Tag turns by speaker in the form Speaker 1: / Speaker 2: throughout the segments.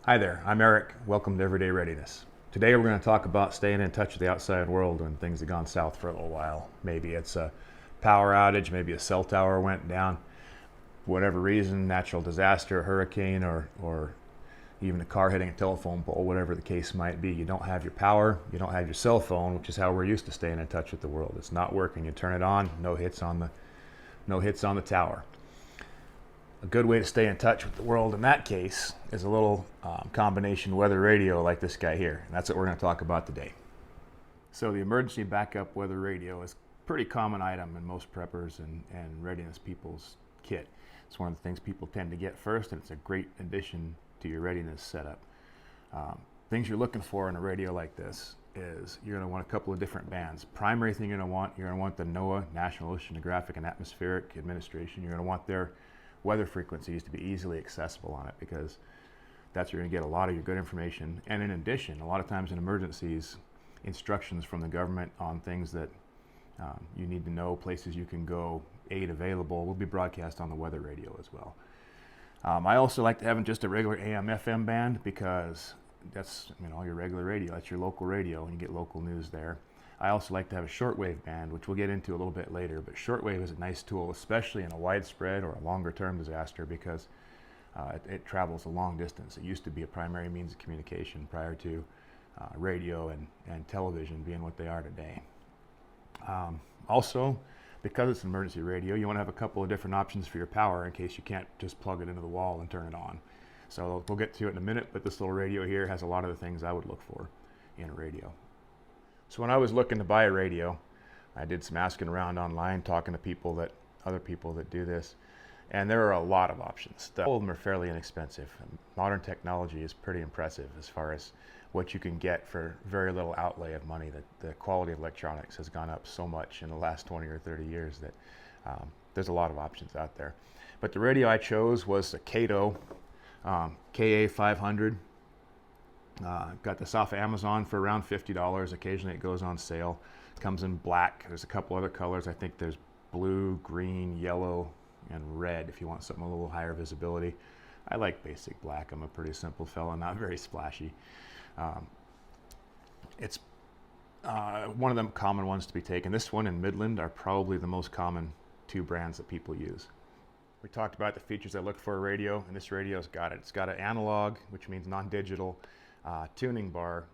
Speaker 1: Hi there, I'm Eric. Welcome to Everyday Readiness. Today we're going to talk about staying in touch with the outside world when things have gone south for a little while. Maybe it's a power outage, maybe a cell tower went down. For whatever reason, natural disaster, hurricane, or even a car hitting a telephone pole, whatever the case might be. You don't have your power, you don't have your cell phone, which is how we're used to staying in touch with the world. It's not working. You turn it on, no hits on the tower. A good way to stay in touch with the world in that case is a little combination weather radio like this guy here. And that's what we're going to talk about today. So the emergency backup weather radio is a pretty common item in most preppers and readiness people's kit. It's one of the things people tend to get first, and it's a great addition to your readiness setup. Things you're looking for in a radio like this is you're going to want a couple of different bands. Primary thing you're going to want the NOAA, National Oceanographic and Atmospheric Administration. You're going to want their weather frequencies to be easily accessible on it, because that's where you're going to get a lot of your good information. And in addition, a lot of times in emergencies, instructions from the government on things that you need to know, places you can go, aid available, will be broadcast on the weather radio as well. I also like to have just a regular AM/FM band, because that's your regular radio. That's your local radio, and you get local news there. I also like to have a shortwave band, which we'll get into a little bit later, but shortwave is a nice tool, especially in a widespread or a longer term disaster, because it travels a long distance. It used to be a primary means of communication prior to radio and television being what they are today. Also, because it's an emergency radio, you want to have a couple of different options for your power in case you can't just plug it into the wall and turn it on. So we'll get to it in a minute, but this little radio here has a lot of the things I would look for in a radio. So when I was looking to buy a radio, I did some asking around online, talking to other people that do this, and there are a lot of options. All of them are fairly inexpensive. Modern technology is pretty impressive as far as what you can get for very little outlay of money. The quality of electronics has gone up so much in the last 20 or 30 years that there's a lot of options out there. But the radio I chose was the Kaito KA500. Got this off of Amazon for around $50. Occasionally it goes on sale. It comes in black. There's a couple other colors. I think there's blue, green, yellow, and red if you want something a little higher visibility. I like basic black. I'm a pretty simple fella, not very splashy. It's one of them common ones to be taken. This one and Midland are probably the most common two brands that people use. We talked about the features I look for a radio, and this radio's got it. It's got an analog, which means non-digital, tuning bar.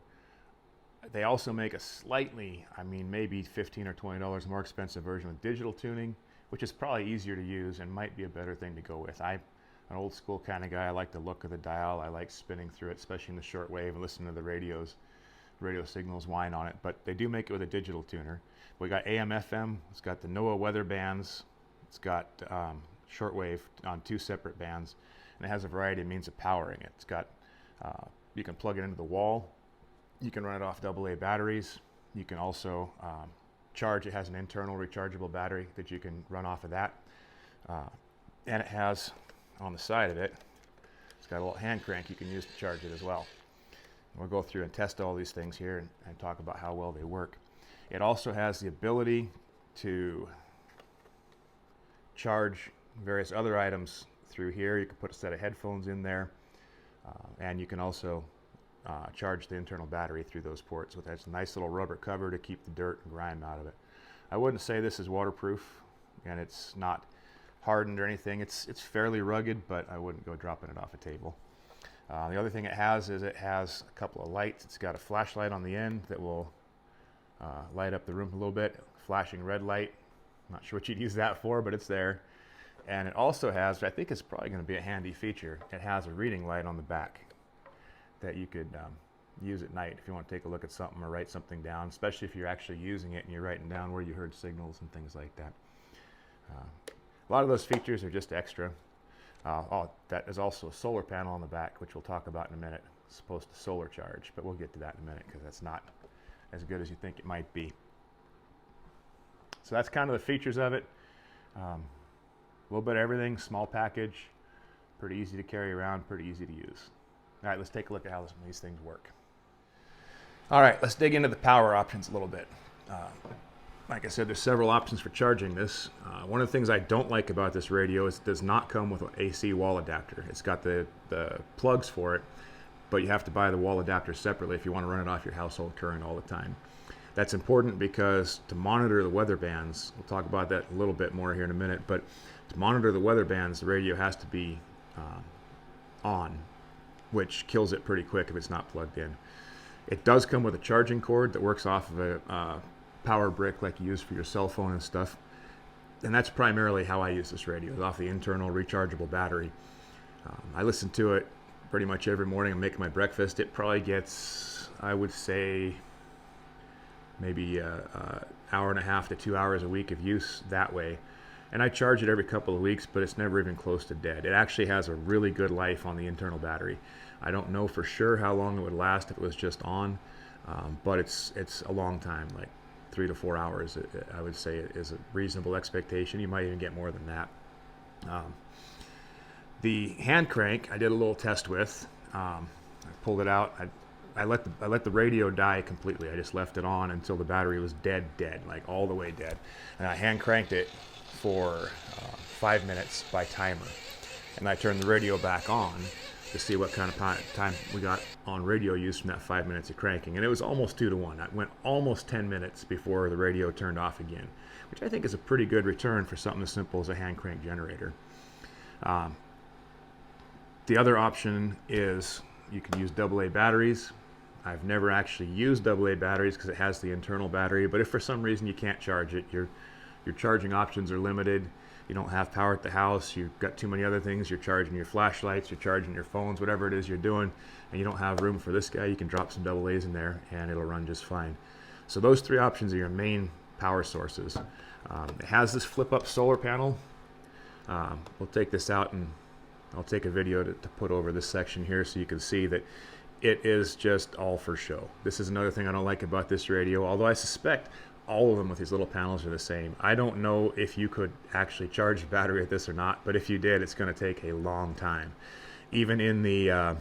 Speaker 1: They also make a slightly, maybe $15 or $20 more expensive version with digital tuning, which is probably easier to use and might be a better thing to go with. I'm an old school kind of guy. I like the look of the dial. I like spinning through it, especially in the shortwave, and listening to the radio signals whine on it. But they do make it with a digital tuner. We got AM/FM. It's got the NOAA weather bands. It's got shortwave on two separate bands, and it has a variety of means of powering it. It's got you can plug it into the wall. You can run it off AA batteries. You can also charge. It has an internal rechargeable battery that you can run off of that. And it has, on the side of it, it's got a little hand crank you can use to charge it as well. We'll go through and test all these things here and talk about how well they work. It also has the ability to charge various other items through here. You can put a set of headphones in there. And you can also charge the internal battery through those ports with a nice little rubber cover to keep the dirt and grime out of it. I wouldn't say this is waterproof, and it's not hardened or anything. It's fairly rugged, but I wouldn't go dropping it off a table. The other thing it has is it has a couple of lights. It's got a flashlight on the end that will light up the room a little bit. Flashing red light. I'm not sure what you'd use that for, but it's there. And it also has, which I think is probably going to be a handy feature, it has a reading light on the back that you could use at night if you want to take a look at something or write something down, especially if you're actually using it and you're writing down where you heard signals and things like that. A lot of those features are just extra. That is also a solar panel on the back, which we'll talk about in a minute. It's supposed to solar charge, but we'll get to that in a minute because that's not as good as you think it might be. So that's kind of the features of it. A little bit of everything, small package, pretty easy to carry around, pretty easy to use. All right, let's take a look at how these things work. All right, let's dig into the power options a little bit. Like I said, there's several options for charging this. One of the things I don't like about this radio is it does not come with an AC wall adapter. It's got the plugs for it, but you have to buy the wall adapter separately if you want to run it off your household current all the time. That's important because to monitor the weather bands, we'll talk about that a little bit more here in a minute, but to monitor the weather bands, the radio has to be on, which kills it pretty quick if it's not plugged in. It does come with a charging cord that works off of a power brick like you use for your cell phone and stuff. And that's primarily how I use this radio, is off the internal rechargeable battery. I listen to it pretty much every morning. I'm making my breakfast. It probably gets, I would say, maybe an hour and a half to 2 hours a week of use that way. And I charge it every couple of weeks, but it's never even close to dead. It actually has a really good life on the internal battery. I don't know for sure how long it would last if it was just on, but it's a long time, like 3 to 4 hours, I would say is a reasonable expectation. You might even get more than that. The hand crank I did a little test with. I pulled it out. I let the radio die completely. I just left it on until the battery was dead, like all the way dead. And I hand cranked it for 5 minutes by timer. And I turned the radio back on to see what kind of time we got on radio use from that 5 minutes of cranking. And it was almost 2 to 1. I went almost 10 minutes before the radio turned off again, which I think is a pretty good return for something as simple as a hand crank generator. The other option is you can use AA batteries. I've never actually used AA batteries because it has the internal battery, but if for some reason you can't charge it, your charging options are limited. You don't have power at the house, you've got too many other things, you're charging your flashlights, you're charging your phones, whatever it is you're doing, and you don't have room for this guy, you can drop some AA's in there and it'll run just fine. So those three options are your main power sources. It has this flip-up solar panel. We'll take this out and I'll take a video to put over this section here so you can see that it is just all for show. This is another thing I don't like about this radio, although I suspect all of them with these little panels are the same. I don't know if you could actually charge the battery with this or not, but if you did, it's going to take a long time. Even in the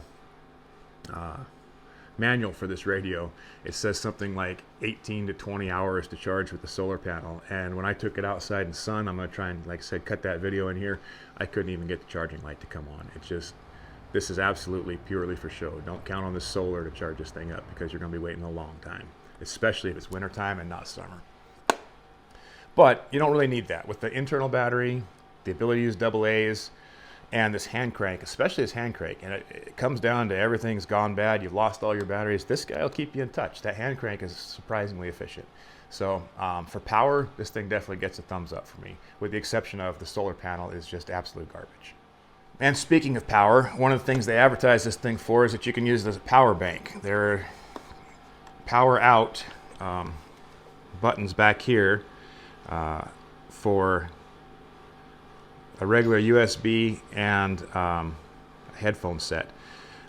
Speaker 1: manual for this radio, it says something like 18 to 20 hours to charge with the solar panel. And when I took it outside in the sun, I'm going to try and, like I said, cut that video in here. I couldn't even get the charging light to come on. It's just, this is absolutely purely for show. Don't count on the solar to charge this thing up because you're going to be waiting a long time, especially if it's wintertime and not summer. But you don't really need that. With the internal battery, the ability to use AA's, and this hand crank, especially this hand crank, and it comes down to everything's gone bad, you've lost all your batteries, this guy will keep you in touch. That hand crank is surprisingly efficient. So for power, this thing definitely gets a thumbs up for me, with the exception of the solar panel is just absolute garbage. And speaking of power, one of the things they advertise this thing for is that you can use it as a power bank. There are power out buttons back here for a regular USB and a headphone set.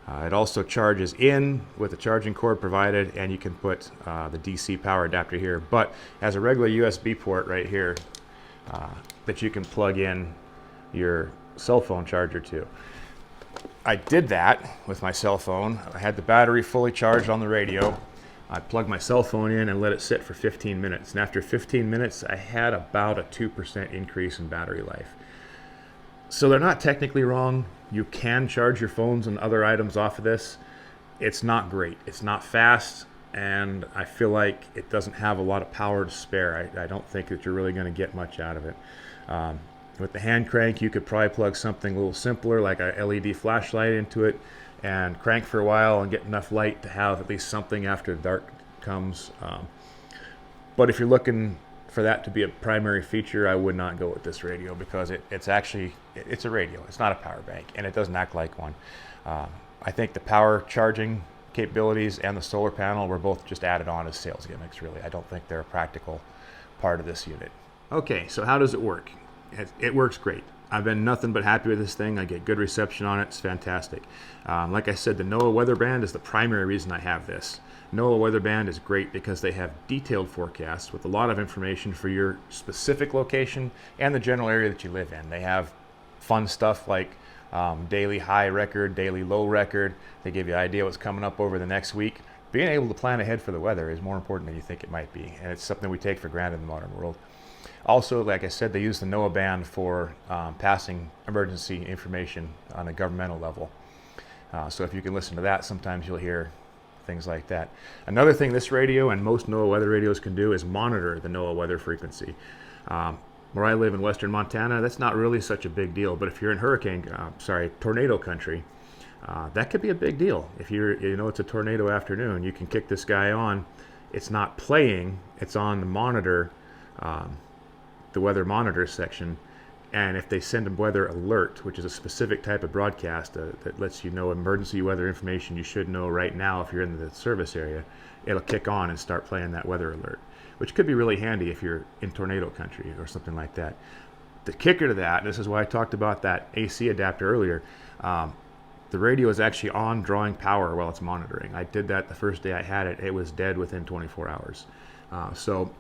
Speaker 1: It also charges in with a charging cord provided, and you can put the DC power adapter here, but has a regular USB port right here that you can plug in your cell phone charger to. I did that with my cell phone. I had the battery fully charged on the radio. I plugged my cell phone in and let it sit for 15 minutes. And after 15 minutes, I had about a 2% increase in battery life. So they're not technically wrong. You can charge your phones and other items off of this. It's not great. It's not fast, and I feel like it doesn't have a lot of power to spare. I don't think that you're really going to get much out of it. With the hand crank, you could probably plug something a little simpler, like a LED flashlight into it, and crank for a while and get enough light to have at least something after the dark comes. But if you're looking for that to be a primary feature, I would not go with this radio because it's a radio. It's not a power bank, and it doesn't act like one. I think the power charging capabilities and the solar panel were both just added on as sales gimmicks, really. I don't think they're a practical part of this unit. Okay, so how does it work? It works great. I've been nothing but happy with this thing. I get good reception on it. It's fantastic. Like I said, the NOAA weather band is the primary reason I have this. NOAA weather band is great because they have detailed forecasts with a lot of information for your specific location and the general area that you live in. They have fun stuff like daily high record, daily low record. They give you an idea what's coming up over the next week. Being able to plan ahead for the weather is more important than you think it might be, and it's something we take for granted in the modern world. Also, like I said, they use the NOAA band for passing emergency information on a governmental level. So if you can listen to that, sometimes you'll hear things like that. Another thing this radio and most NOAA weather radios can do is monitor the NOAA weather frequency. Where I live in western Montana, that's not really such a big deal, but if you're in tornado country, that could be a big deal. If it's a tornado afternoon, you can kick this guy on. It's not playing, it's on the monitor, the weather monitor section. And if they send a weather alert, which is a specific type of broadcast that lets you know emergency weather information you should know right now if you're in the service area, it'll kick on and start playing that weather alert, which could be really handy if you're in tornado country or something like that. The kicker to that, this is why I talked about that AC adapter earlier, the radio is actually on drawing power while it's monitoring. I did that the first day I had it. It was dead within 24 hours. So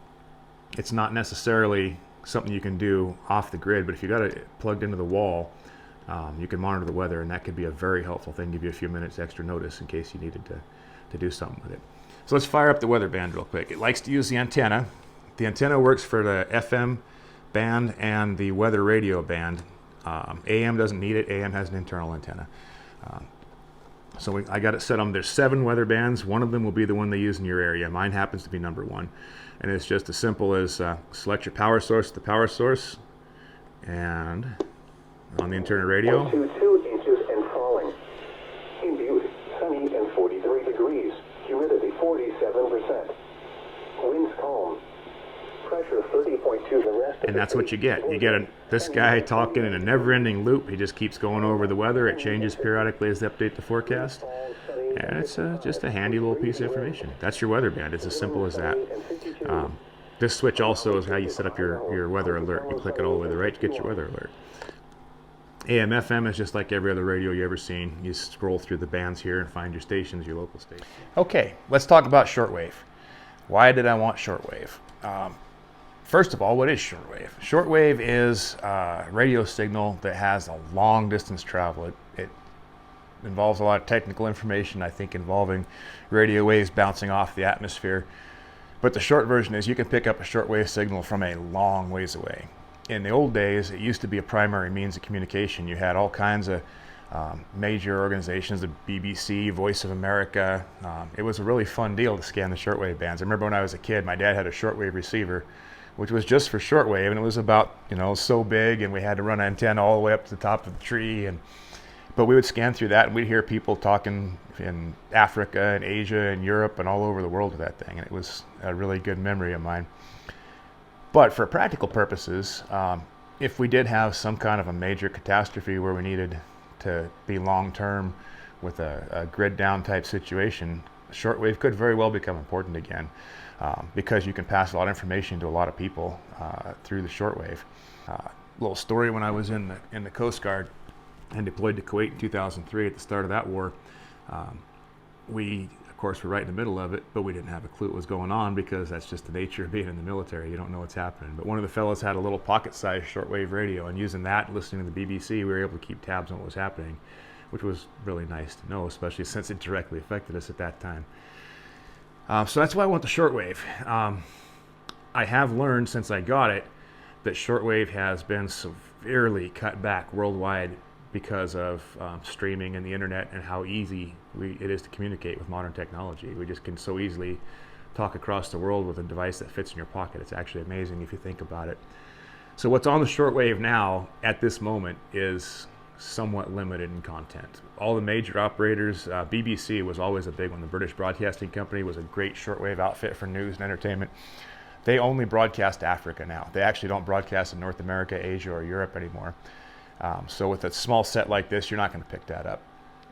Speaker 1: it's not necessarily something you can do off the grid, but if you got it plugged into the wall, you can monitor the weather, and that could be a very helpful thing, give you a few minutes extra notice in case you needed to do something with it. So let's fire up the weather band real quick. It likes to use the antenna. The antenna works for the FM band and the weather radio band. AM doesn't need it. AM has an internal antenna. I got it set on. There's 7 weather bands. One of them will be the one they use in your area. Mine happens to be number 1. And it's just as simple as select your power source, the power source, and on the internal radio.
Speaker 2: 122 inches and falling. In Butte, sunny and 43 degrees. Humidity 47%. Winds calm. Pressure 30.2. The rest.
Speaker 1: And that's what you get. You get this guy talking in a never-ending loop. He just keeps going over the weather. It changes periodically as they update the forecast. And it's just a handy little piece of information. That's your weather band. It's as simple as that. This switch also is how you set up your weather alert. You click it all the way to the right to get your weather alert. AM, FM is just like every other radio you've ever seen. You scroll through the bands here and find your stations, your local stations. Okay, let's talk about shortwave. Why did I want shortwave? First of all, what is shortwave? Shortwave is a radio signal that has a long distance travel. It involves a lot of technical information, I think, involving radio waves bouncing off the atmosphere. But the short version is you can pick up a shortwave signal from a long ways away. In the old days, it used to be a primary means of communication. You had all kinds of major organizations, the BBC, Voice of America. It was a really fun deal to scan the shortwave bands. I remember when I was a kid, my dad had a shortwave receiver, which was just for shortwave, and it was about, so big, and we had to run an antenna all the way up to the top of the tree. But we would scan through that, and we'd hear people talking in Africa and Asia and Europe and all over the world with that thing, and it was a really good memory of mine. But for practical purposes, if we did have some kind of a major catastrophe where we needed to be long-term with a grid down type situation, shortwave could very well become important again, because you can pass a lot of information to a lot of people through the shortwave. Little story: when I was in the Coast Guard and deployed to Kuwait in 2003 at the start of that war, we, of course, were right in the middle of it, but we didn't have a clue what was going on because that's just the nature of being in the military. You don't know what's happening. But one of the fellows had a little pocket-sized shortwave radio, and using that, listening to the BBC, we were able to keep tabs on what was happening, which was really nice to know, especially since it directly affected us at that time. So that's why I want the shortwave. I have learned since I got it that shortwave has been severely cut back worldwide because of streaming and the internet and how easy it is to communicate with modern technology. We just can so easily talk across the world with a device that fits in your pocket. It's actually amazing if you think about it. So what's on the shortwave now at this moment is somewhat limited in content. All the major operators, BBC was always a big one. The British Broadcasting Company was a great shortwave outfit for news and entertainment. They only broadcast Africa now. They actually don't broadcast in North America, Asia, or Europe anymore. So with a small set like this, you're not going to pick that up.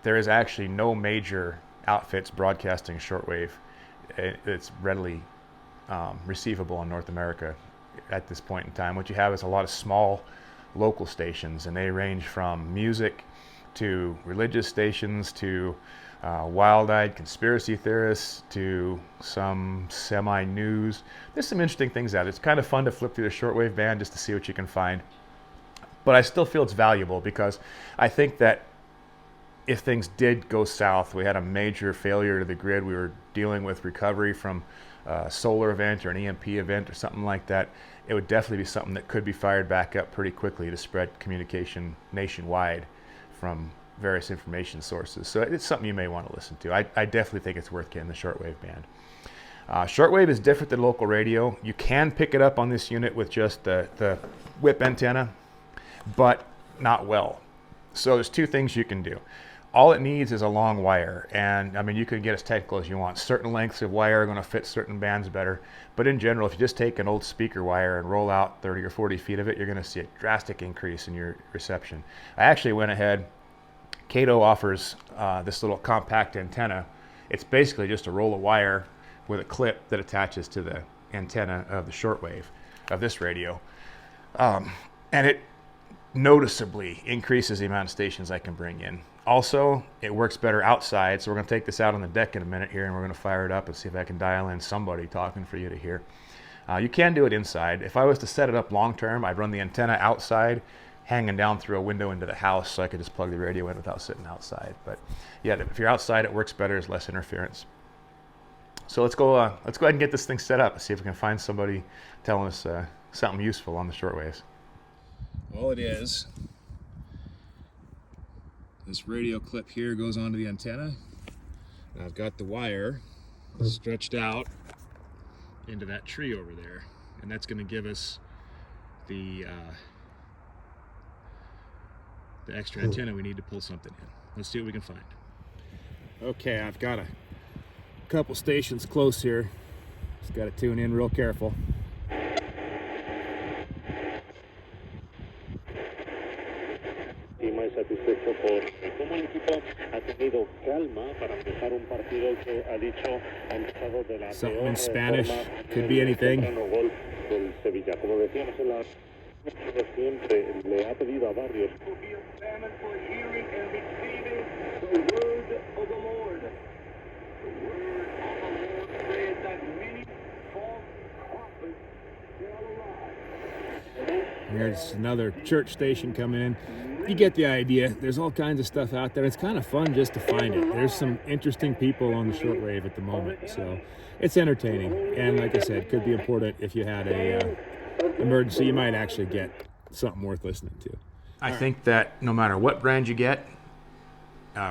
Speaker 1: There is actually no major outfits broadcasting shortwave. It's readily receivable in North America at this point in time. What you have is a lot of small local stations, and they range from music to religious stations to wild-eyed conspiracy theorists to some semi-news. There's some interesting things out. It's kind of fun to flip through the shortwave band just to see what you can find. But I still feel it's valuable because I think that if things did go south, we had a major failure to the grid, we were dealing with recovery from a solar event or an EMP event or something like that, it would definitely be something that could be fired back up pretty quickly to spread communication nationwide from various information sources. So it's something you may want to listen to. I definitely think it's worth getting the shortwave band. Shortwave is different than local radio. You can pick it up on this unit with just the whip antenna, but not well. So there's two things you can do. All it needs is a long wire, and I mean, you can get as technical as you want. Certain lengths of wire are going to fit certain bands better, but in general, if you just take an old speaker wire and roll out 30 or 40 feet of it, you're going to see a drastic increase in your reception. I actually went ahead. Kaito offers this little compact antenna. It's basically just a roll of wire with a clip that attaches to the antenna of the shortwave of this radio, and it noticeably increases the amount of stations I can bring in. Also, it works better outside, so we're going to take this out on the deck in a minute here, and we're going to fire it up and see if I can dial in somebody talking for you to hear. You can do it inside. If I was to set it up long term, I'd run the antenna outside, hanging down through a window into the house, so I could just plug the radio in without sitting outside. But yeah, if you're outside, it works better. There's less interference. So let's go ahead and get this thing set up and see if we can find somebody telling us something useful on the shortwaves. All it is, this radio clip here goes onto the antenna. And I've got the wire stretched out into that tree over there, and that's going to give us the extra antenna we need to pull something in. Let's see what we can find. Okay, I've got a couple stations close here. Just got to tune in real careful.
Speaker 3: Satisfecho por cómo el equipo ha tenido calma para empezar un partido que ha dicho ha empezado de la
Speaker 1: something in Spanish, could be anything.
Speaker 3: Gol del Sevilla, como decíamos en la siempre le ha pedido a Barrios.
Speaker 1: There's another church station coming in. You get the idea. There's all kinds of stuff out there. It's kind of fun just to find it. There's some interesting people on the shortwave at the moment, so it's entertaining. And like I said, could be important if you had a emergency. You might actually get something worth listening to. I think that no matter what brand you get,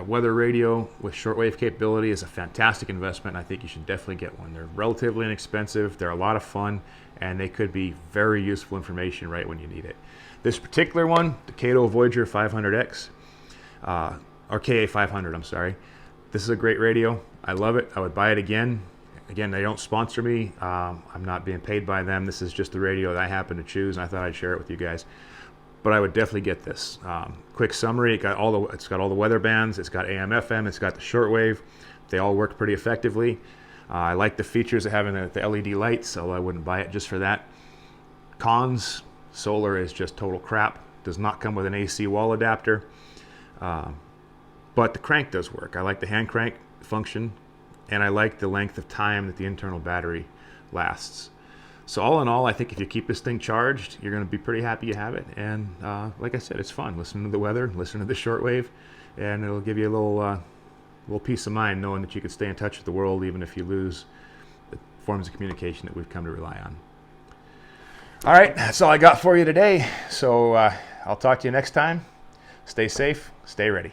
Speaker 1: weather radio with shortwave capability is a fantastic investment. I think you should definitely get one. They're relatively inexpensive. They're a lot of fun, and they could be very useful information right when you need it. This particular one, the Kaito Voyager 500X, or KA500, I'm sorry. This is a great radio. I love it. I would buy it again. Again, they don't sponsor me. I'm not being paid by them. This is just the radio that I happen to choose, and I thought I'd share it with you guys. But I would definitely get this. Quick summary: it's got all the weather bands. It's got AM, FM. It's got the shortwave. They all work pretty effectively. I like the features of having the LED lights, although I wouldn't buy it just for that. Cons: solar is just total crap. Does not come with an AC wall adapter. But the crank does work. I like the hand crank function, and I like the length of time that the internal battery lasts. So all in all, I think if you keep this thing charged, you're going to be pretty happy you have it. And like I said, it's fun. Listen to the weather, listen to the shortwave, and it'll give you a little peace of mind knowing that you can stay in touch with the world even if you lose the forms of communication that we've come to rely on. All right, that's all I got for you today. So I'll talk to you next time. Stay safe, stay ready.